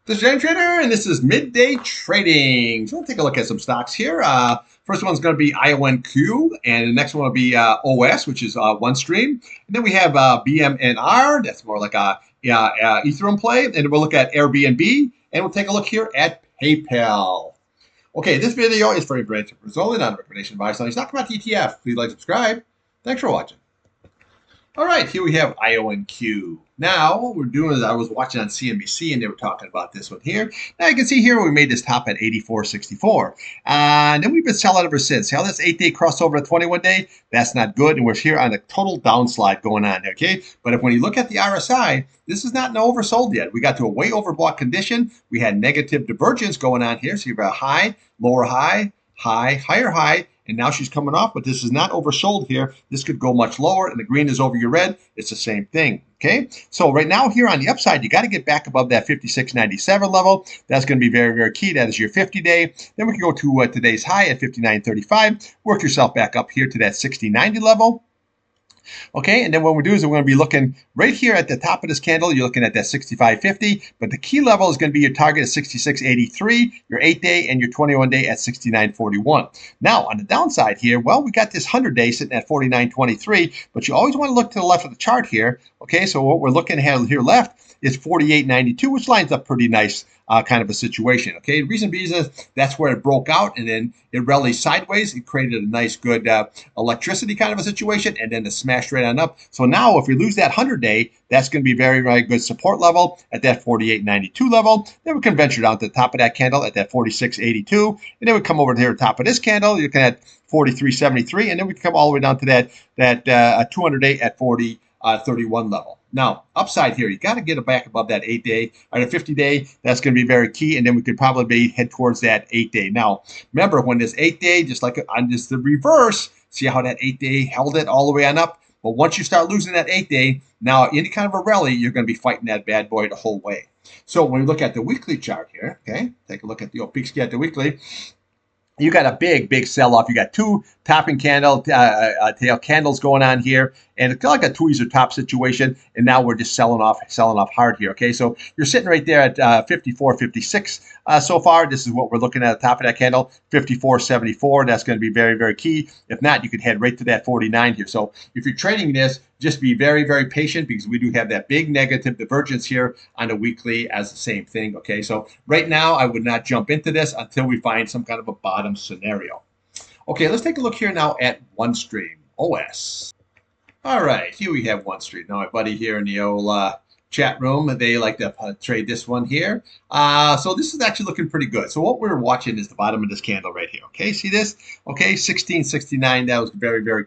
This is Irontrader, and this is Midday Trading. So we'll take a look at some stocks here. First one's going to be IONQ, and the next one will be OS, which is OneStream. And then we have BMNR, that's more like a Ethereum play. And then we'll look at Airbnb, and we'll take a look here at PayPal. Okay, this video is for information only, not a recommendation advice. It's not about ETF. Please like, subscribe. Thanks for watching. All right, here we have IONQ. Now, what we're doing is I was watching on CNBC, and they were talking about this one here. Now, you can see here we made this top at 84.64. And then we've been selling ever since. See how this 8-day crossover to 21-day? That's not good, and we're here on a total downslide going on, okay? But if when you look at the RSI, this is not oversold yet. We got to a way overbought condition. We had negative divergence going on here. So you have a high, lower high, high, higher high, and now she's coming off, but this is not oversold here. This could go much lower, and the green is over your red. It's the same thing, okay? So right now here on the upside, you got to get back above that 56.97 level. That's going to be very, very key. That is your 50-day. Then we can go to today's high at 59.35. Work yourself back up here to that 60.90 level. Okay, and then what we'll do is we're going to be looking right here at the top of this candle. You're looking at that 65.50, but the key level is going to be your target at 66.83, your 8-day and your 21-day at 69.41. Now, on the downside here, well, we got this 100-day sitting at 49.23, but you always want to look to the left of the chart here. Okay, so what we're looking at here left is 48.92, which lines up pretty nice. Kind of a situation. Okay, the reason being is that's where it broke out, and then it rallied sideways. It created a nice, good electricity kind of a situation, and then it smashed right on up. So now, if we lose that 100-day, that's going to be very, very good support level at that 48.92 level. Then we can venture down to the top of that candle at that 46.82, and then we come over to the top of this candle. You're looking at 43.73, and then we come all the way down to that 200-day at 40.31 level. Now, upside here, you got to get it back above that 8-day or the 50-day. That's going to be very key, and then we could probably head towards that 8-day. Now, remember, when this 8-day, just like on just the reverse, see how that 8-day held it all the way on up? But once you start losing that 8-day, now any kind of a rally, you're going to be fighting that bad boy the whole way. So when we look at the weekly chart here, okay, take a look at the peaks at the weekly. You got a big sell-off. You got two topping tail candles going on here, and it's like a tweezer top situation. And now we're just selling off hard here. Okay, so you're sitting right there at 54.56 so far. This is what we're looking at the top of that candle, 54.74. That's going to be very, very key. If not, you could head right to that 49 here. So if you're trading this, just be very, very patient, because we do have that big negative divergence here on the weekly as the same thing. Okay, so right now I would not jump into this until we find some kind of a bottom scenario. Okay, let's take a look here now at OneStream, OS. All right, here we have OneStream. Now my buddy here in the old chat room, they like to trade this one here. So this is actually looking pretty good. So what we're watching is the bottom of this candle right here. Okay, see this? Okay, 16.69. That was very, very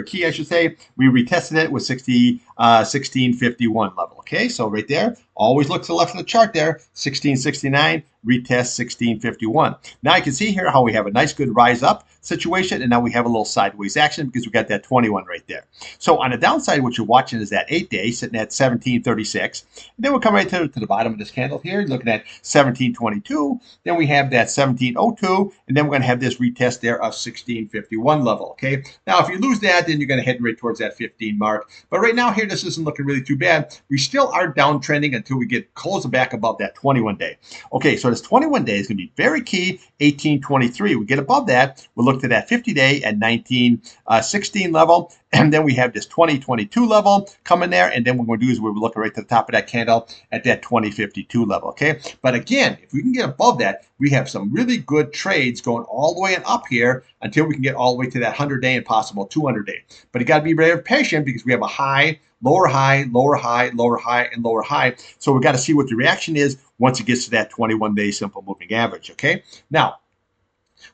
key, I should say. We retested it with 16.51 level. Okay, so right there, always look to the left of the chart there, 16.69, retest 16.51. Now you can see here how we have a nice good rise up situation, and now we have a little sideways action because we got that 21 right there. So on the downside, what you're watching is that 8-day sitting at 17.36. And then we'll come right to the bottom of this candle here, looking at 17.22. Then we have that 17.02, and then we're going to have this retest there of 16.51 level. Okay, now if you lose that, then you're going to head right towards that 15 mark. But right now here, this isn't looking really too bad. We still are downtrending until we get close back above that 21-day. Okay, so this 21-day is going to be very key, 18.23. We get above that, we'll look to that 50-day at 19.16 level, and then we have this 20.22 level coming there, and then what we're going to do is we're looking right to the top of that candle at that 20.52 level, okay? But again, if we can get above that, we have some really good trades going all the way and up here until we can get all the way to that 100-day and possible 200-day. But you got to be very patient, because we have a high, lower high, lower high, lower high, and lower high. So we got to see what the reaction is once it gets to that 21-day simple moving average, okay? Now,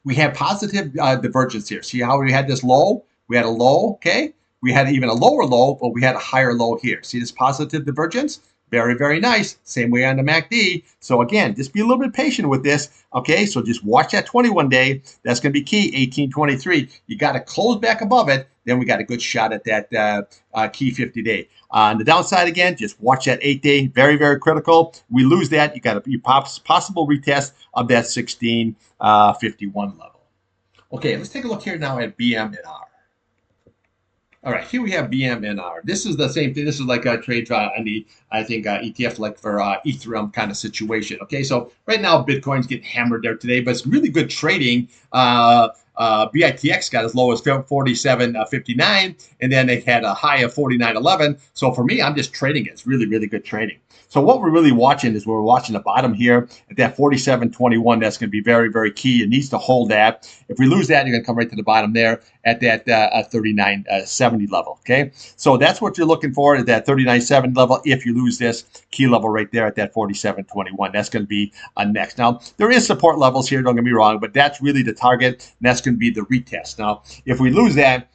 we have positive divergence here. See how we had this low? We had a low, okay? We had even a lower low, but we had a higher low here. See this positive divergence? Very, very nice. Same way on the MACD. So again, just be a little bit patient with this. Okay, so just watch that 21-day. That's going to be key, 18.23. You got to close back above it. Then we got a good shot at that key 50-day. On the downside, again, just watch that 8-day. Very, very critical. We lose that, you got to be possible retest of that 16.51 level. Okay, let's take a look here now at BMNR. All right, here we have BMNR. This is the same thing. This is like a trade on the, I think, ETF, like for Ethereum kind of situation. Okay, so right now Bitcoin's getting hammered there today, but it's really good trading. BITX got as low as 47.59, and then they had a high of 49.11. So for me, I'm just trading it. It's really, really good trading. So what we're really watching is we're watching the bottom here at that 47.21. That's going to be very, very key. It needs to hold that. If we lose that, you're going to come right to the bottom there at that 39.70 level. Okay, so that's what you're looking for at that 39.70 level. If you lose this key level right there at that 47.21, that's going to be next. Now there is support levels here. Don't get me wrong, but that's really the target, and that's going to be the retest. Now if we lose that,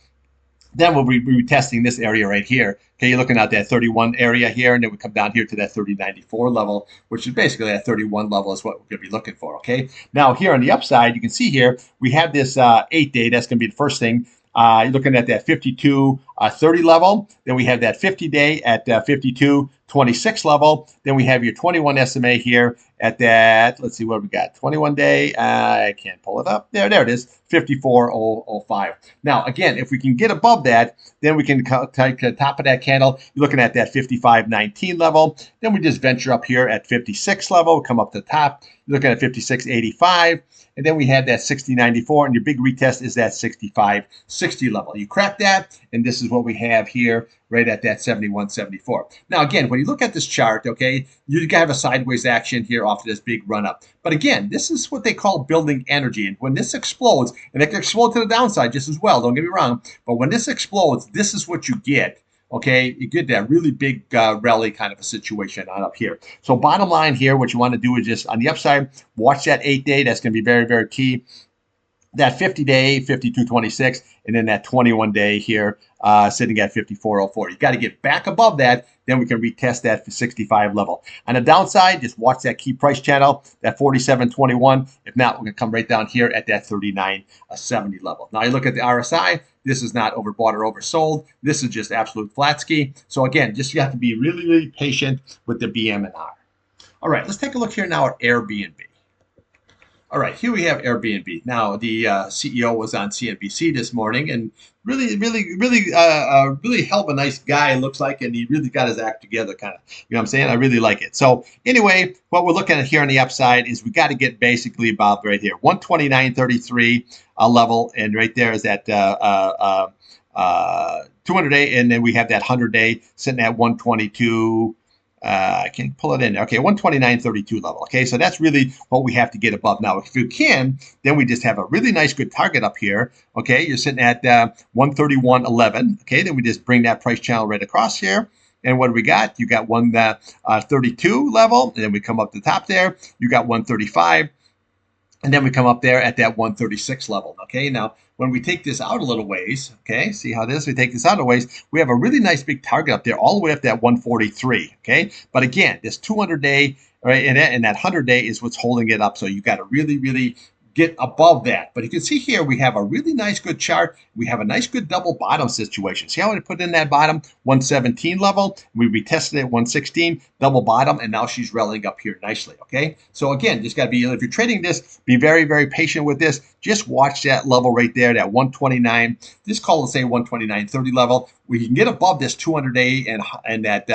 then we'll be retesting this area right here. Okay, you're looking at that 31 area here, and then we come down here to that 30.94 level, which is basically that 31 level is what we're going to be looking for. Okay, now here on the upside, you can see here we have this 8-day. That's going to be the first thing. You're looking at that 52.30 level. Then we have that 50-day at 52.26 level. Then we have your 21 SMA here at that. Let's see what we got. 21-day. I can't pull it up. There it is. 54.05. Now, again, if we can get above that, then we can take the top of that candle. You're looking at that 55.19 level. Then we just venture up here at 56 level, come up to the top. You're looking at 56.85. And then we had that 60.94, and your big retest is that 65.60 level. You crack that, and this is what we have here right at that 71.74. Now, again, when you look at this chart, okay, you got to have a sideways action here off of this big run up. But again, this is what they call building energy. And when this explodes, and it can explode to the downside just as well, don't get me wrong, but when this explodes, this is what you get. Okay, you get that really big rally kind of a situation on up here. So bottom line here, what you want to do is just on the upside, watch that 8-day. That's going to be very, very key. That 50-day, 52.26, and then that 21-day here sitting at 54.04. You got to get back above that, then we can retest that 65 level. On the downside, just watch that key price channel, that 47.21. If not, we're going to come right down here at that 39.70 level. Now you look at the RSI. This is not overbought or oversold. This is just absolute flat ski. So again, just you have to be really, really patient with the BMNR. All right, let's take a look here now at Airbnb. All right, here we have Airbnb. Now, the CEO was on CNBC this morning, and really hell of a nice guy, it looks like, and he really got his act together, kind of. You know what I'm saying? I really like it. So anyway, what we're looking at here on the upside is we got to get basically about right here, 129.33 level, and right there is that 200-day, and then we have that 100-day sitting at 122. I can pull it in. Okay, 129.32 level. Okay, so that's really what we have to get above. Now, if you can, then we just have a really nice good target up here. Okay, you're sitting at 131.11. Okay, then we just bring that price channel right across here. And what do we got? You got 132 level, and then we come up the top there. You got 135. And then we come up there at that 136 level. Okay, now when we take this out a little ways, okay, see how this, we take this out a ways, we have a really nice big target up there, all the way up to that 143. Okay, but again, this 200-day, right, and that 100-day is what's holding it up. So you got to really, really get above that. But you can see here we have a really nice good chart. We have a nice good double bottom situation. See how I put in that bottom 117 level? We retested it 116, double bottom, and now she's rallying up here nicely. Okay, so again, just got to be, if you're trading this, be very, very patient with this. Just watch that level right there, that 129. Just call it, say, 129.30 level. We can get above this 200-day and that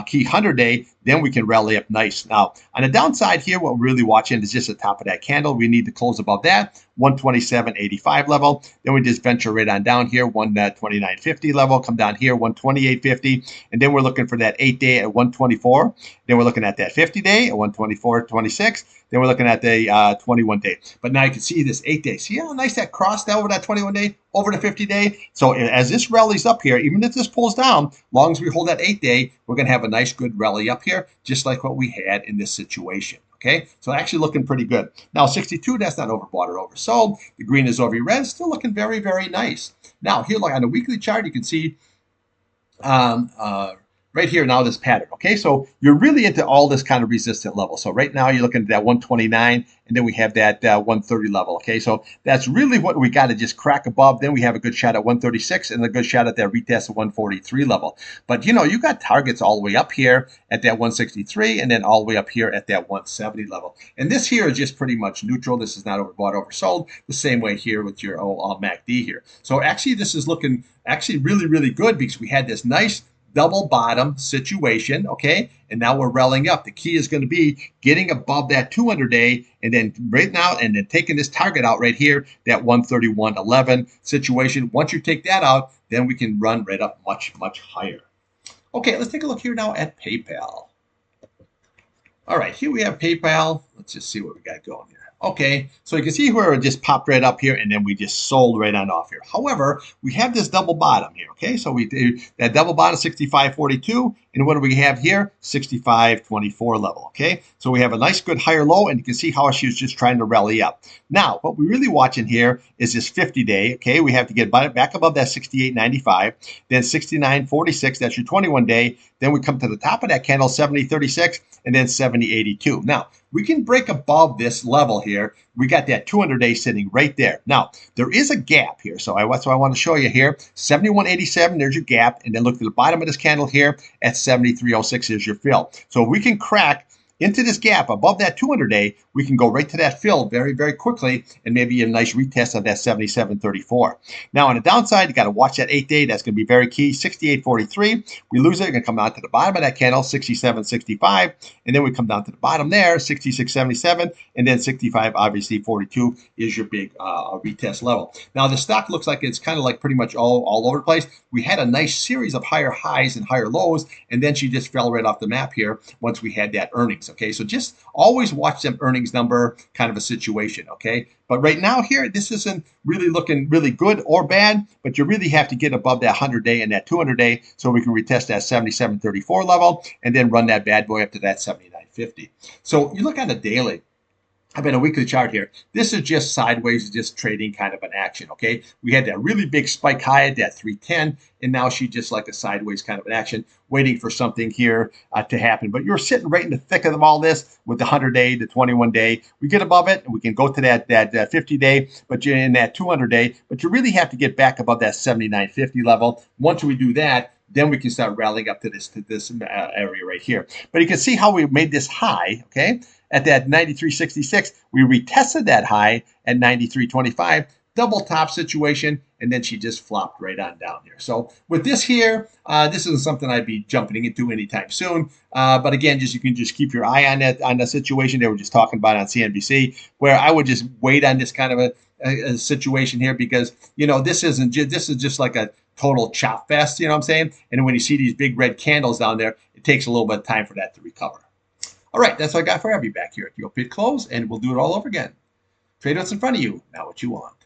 key 100-day, then we can rally up nice. Now, on the downside here, what we're really watching is just the top of that candle. We need to close above that 127.85 level. Then we just venture right on down here, 129.50 level, come down here, 128.50, and then we're looking for that 8-day at 124. Then we're looking at that 50-day at 124.26. Then we're looking at the 21-day. But now you can see this 8-day. See how nice that crossed over that 21-day, over the 50-day? So as this rallies up here, even if this pulls down, as long as we hold that 8-day, we're going to have a nice good rally up here, just like what we had in this situation. Okay, so actually looking pretty good. Now 62, that's not overbought or oversold. The green is over your red, still looking very, very nice. Now here, like on the weekly chart, you can see right here now, this pattern. Okay, so you're really into all this kind of resistant level. So right now you're looking at that 129, and then we have that 130 level. Okay, so that's really what we got to just crack above. Then we have a good shot at 136 and a good shot at that retest at 143 level. But you got targets all the way up here at that 163, and then all the way up here at that 170 level. And this here is just pretty much neutral. This is not overbought, oversold. The same way here with your MACD here. So actually, this is looking actually really, really good because we had this nice double bottom situation, okay? And now we're rallying up. The key is going to be getting above that 200-day and then right now and then taking this target out right here, that 131.11 situation. Once you take that out, then we can run right up much, much higher. Okay, let's take a look here now at PayPal. All right, here we have PayPal. Let's just see what we got going here. Okay, so you can see where it just popped right up here and then we just sold right on off here. However, we have this double bottom here, okay? So we do that double bottom, 65.42, and what do we have here? 65.24 level, okay? So we have a nice good higher low, and you can see how she was just trying to rally up. Now, what we're really watching here is this 50-day, okay? We have to get back above that 68.95, then 69.46, that's your 21-day. Then we come to the top of that candle, 70.36, and then 70.82. Now, we can break above this level here. We got that 200-day sitting right there. Now, there is a gap here. So that's what I want to show you here. 71.87, there's your gap. And then look to the bottom of this candle here at 73.06 is your fill. So if we can crack into this gap above that 200-day, we can go right to that fill very, very quickly and maybe a nice retest of that 77.34. Now, on the downside, you got to watch that 8-day. That's going to be very key. 68.43. We lose it. We're going to come down to the bottom of that candle, 67.65. And then we come down to the bottom there, 66.77. And then 65, obviously, 42 is your big retest level. Now, the stock looks like it's kind of like pretty much all over the place. We had a nice series of higher highs and higher lows, and then she just fell right off the map here once we had that earnings. Okay, so just always watch them earnings number kind of a situation. Okay, but right now here, this isn't really looking really good or bad, but you really have to get above that 100-day and that 200-day so we can retest that 77.34 level and then run that bad boy up to that 79.50. So you look at a daily. I've been a weekly chart here. This is just sideways, just trading kind of an action, okay? We had that really big spike high at that 310, and now she just like a sideways kind of an action, waiting for something here to happen. But you're sitting right in the thick of all this with the 100-day, the 21-day. We get above it, and we can go to that 50-day, but you're in that 200-day. But you really have to get back above that 79.50 level. Once we do that, then we can start rallying up to this area right here. But you can see how we made this high, okay? At that 93.66, we retested that high at 93.25, double top situation, and then she just flopped right on down here. So with this here, this isn't something I'd be jumping into anytime soon. But again, you can just keep your eye on the situation they were just talking about on CNBC, where I would just wait on this kind of a situation here because this is just like a total chop fest. You know what I'm saying? And when you see these big red candles down there, it takes a little bit of time for that to recover. All right, that's what I got for you. I'll be back here at the open close, and we'll do it all over again. Trade what's in front of you, not what you want.